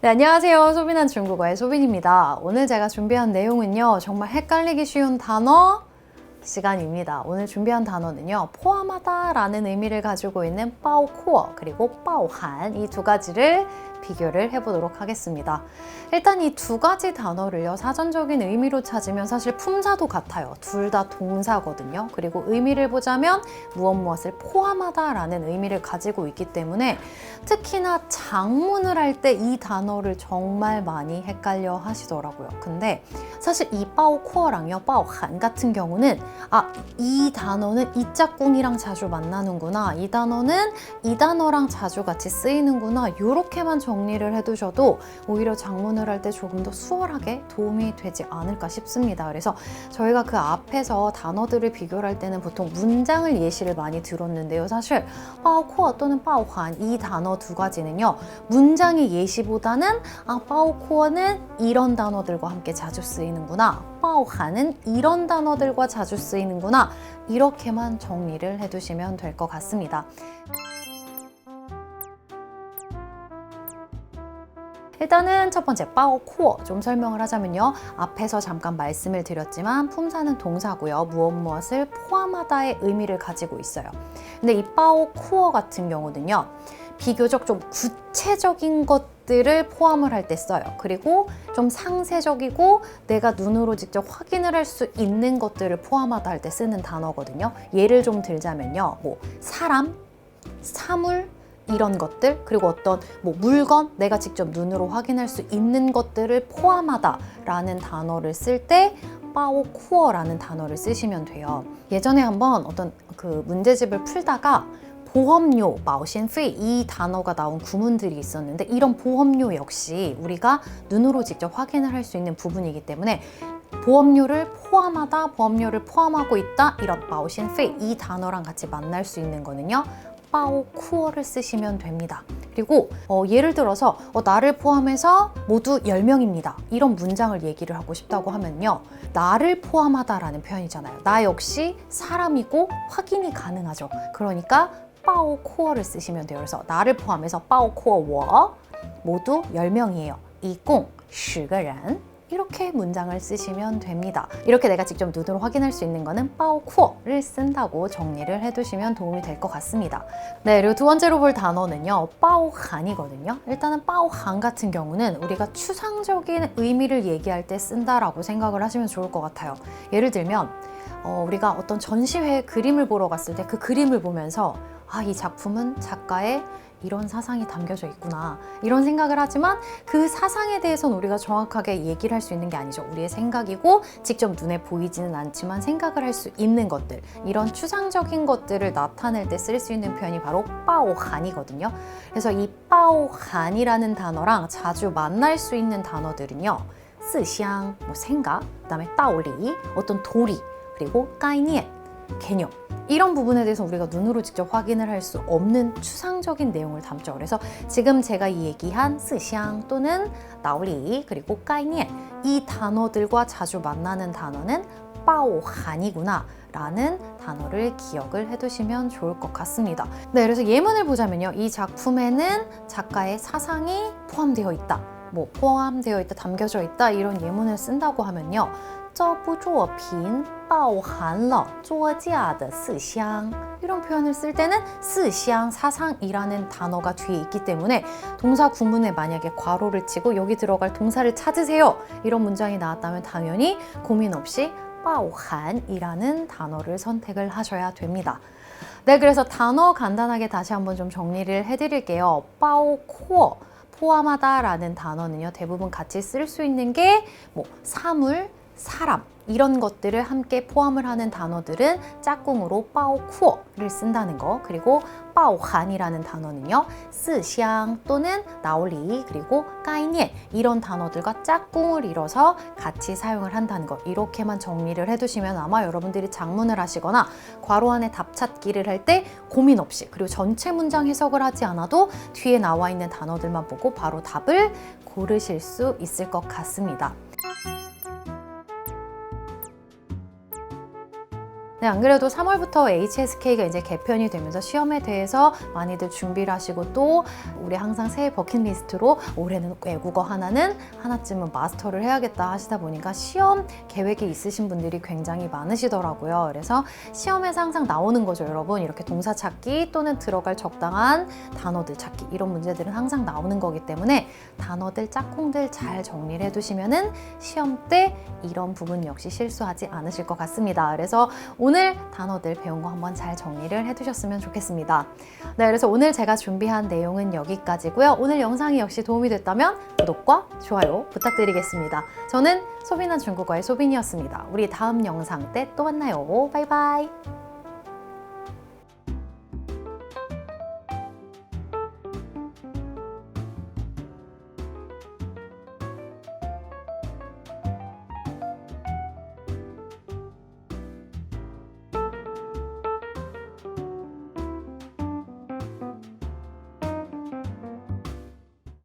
네, 안녕하세요. 소빈한 중국어의 소빈입니다. 오늘 제가 준비한 내용은요, 정말 헷갈리기 쉬운 단어 시간입니다. 오늘 준비한 단어는요, 포함하다 라는 의미를 가지고 있는 包括 그리고 包含 이 두 가지를 비교를 해보도록 하겠습니다. 일단 이 두 가지 단어를요, 사전적인 의미로 찾으면 사실 품사도 같아요. 둘 다 동사거든요. 그리고 의미를 보자면 무엇을 포함하다 라는 의미를 가지고 있기 때문에 특히나 장문을 할 때 이 단어를 정말 많이 헷갈려 하시더라고요. 근데 사실 이 包括랑요, 包含 같은 경우는 이 단어는 이 짝꿍이랑 자주 만나는구나, 이 단어는 이 단어랑 자주 같이 쓰이는구나, 이렇게만 정리를 해두셔도 오히려 장문을 할 때 조금 더 수월하게 도움이 되지 않을까 싶습니다. 그래서 저희가 그 앞에서 단어들을 비교를 할 때는 보통 문장을 예시를 많이 들었는데요. 사실 包括 또는 包含 이 단어 두 가지는요, 문장의 예시보다는 包括는 이런 단어들과 함께 자주 쓰이는구나, 包含은 이런 단어들과 자주 쓰이는구나, 이렇게만 정리를 해두시면 될 것 같습니다. 일단은 첫 번째 包括좀 설명을 하자면요, 앞에서 잠깐 말씀을 드렸지만 품사는 동사고요, 무엇을 포함하다의 의미를 가지고 있어요. 근데 이 包括 같은 경우는요, 비교적 좀 구체적인 것들을 포함을 할 때 써요. 그리고 좀 상세적이고 내가 눈으로 직접 확인을 할 수 있는 것들을 포함하다 할 때 쓰는 단어거든요. 예를 좀 들자면요, 사람, 사물, 이런 것들, 그리고 어떤 물건, 내가 직접 눈으로 확인할 수 있는 것들을 포함하다 라는 단어를 쓸 때 包括 라는 단어를 쓰시면 돼요. 예전에 한번 어떤 그 문제집을 풀다가 보험료, 保险费 이 단어가 나온 구문들이 있었는데, 이런 보험료 역시 우리가 눈으로 직접 확인을 할 수 있는 부분이기 때문에 보험료를 포함하다, 보험료를 포함하고 있다, 이런 保险费 이 단어랑 같이 만날 수 있는 거는요, 包括를 쓰시면 됩니다. 그리고 예를 들어서 나를 포함해서 모두 10명입니다. 이런 문장을 얘기를 하고 싶다고 하면요, 나를 포함하다라는 표현이잖아요. 나 역시 사람이고 확인이 가능하죠. 그러니까 包括를 쓰시면 돼요. 그래서 나를 포함해서 包括我 모두 10명이에요. 一共10个人 이렇게 문장을 쓰시면 됩니다. 이렇게 내가 직접 눈으로 확인할 수 있는 거는 包括를 쓴다고 정리를 해두시면 도움이 될 것 같습니다. 네, 그리고 두 번째로 볼 단어는요, 包含이거든요. 일단은 包含 같은 경우는 우리가 추상적인 의미를 얘기할 때 쓴다라고 생각을 하시면 좋을 것 같아요. 예를 들면 우리가 어떤 전시회에 그림을 보러 갔을 때 그 그림을 보면서 이 작품은 작가의 이런 사상이 담겨져 있구나, 이런 생각을 하지만 그 사상에 대해서는 우리가 정확하게 얘기를 할 수 있는 게 아니죠. 우리의 생각이고 직접 눈에 보이지는 않지만 생각을 할 수 있는 것들, 이런 추상적인 것들을 나타낼 때 쓸 수 있는 표현이 바로 包含이거든요. 그래서 이 包含이라는 단어랑 자주 만날 수 있는 단어들은요, 思想, 생각, 그다음에 道理, 어떤 도리, 그리고 概念, 개념, 이런 부분에 대해서 우리가 눈으로 직접 확인을 할 수 없는 추상적인 내용을 담죠. 그래서 지금 제가 얘기한 思想 또는 道理 그리고 概念, 이 단어들과 자주 만나는 단어는 包含이구나 라는 단어를 기억을 해두시면 좋을 것 같습니다. 네, 그래서 예문을 보자면요, 이 작품에는 작가의 사상이 포함되어 있다, 포함되어 있다, 담겨져 있다, 이런 예문을 쓴다고 하면요, 这部作品包含了作家的思想 이런 표현을 쓸 때는 思想, 사상이라는 단어가 뒤에 있기 때문에 동사 구문에 만약에 괄호를 치고 여기 들어갈 동사를 찾으세요, 이런 문장이 나왔다면 당연히 고민 없이 包含이라는 단어를 선택을 하셔야 됩니다. 네, 그래서 단어 간단하게 다시 한번 좀 정리를 해드릴게요. 包括 포함하다 라는 단어는요, 대부분 같이 쓸 수 있는 게 사물, 사람, 이런 것들을 함께 포함을 하는 단어들은 짝꿍으로 包括를 쓴다는 거, 그리고 包含이라는 단어는요, 思想 또는 道理 그리고 概念 이런 단어들과 짝꿍을 이뤄서 같이 사용을 한다는 거, 이렇게만 정리를 해두시면 아마 여러분들이 작문을 하시거나 괄호 안에 답 찾기를 할 때 고민 없이, 그리고 전체 문장 해석을 하지 않아도 뒤에 나와 있는 단어들만 보고 바로 답을 고르실 수 있을 것 같습니다. 네, 안 그래도 3월부터 HSK가 이제 개편이 되면서 시험에 대해서 많이들 준비를 하시고 또 우리 항상 새해 버킷리스트로 올해는 외국어 하나쯤은 마스터를 해야겠다 하시다 보니까 시험 계획이 있으신 분들이 굉장히 많으시더라고요. 그래서 시험에서 항상 나오는 거죠, 여러분. 이렇게 동사 찾기 또는 들어갈 적당한 단어들 찾기 이런 문제들은 항상 나오는 거기 때문에 단어들, 짝꿍들 잘 정리를 해두시면은 시험 때 이런 부분 역시 실수하지 않으실 것 같습니다. 그래서 오늘 단어들 배운 거 한번 잘 정리를 해두셨으면 좋겠습니다. 네, 그래서 오늘 제가 준비한 내용은 여기까지고요. 오늘 영상이 역시 도움이 됐다면 구독과 좋아요 부탁드리겠습니다. 저는 소빈한 중국어의 소빈이었습니다. 우리 다음 영상 때 또 만나요. 바이바이.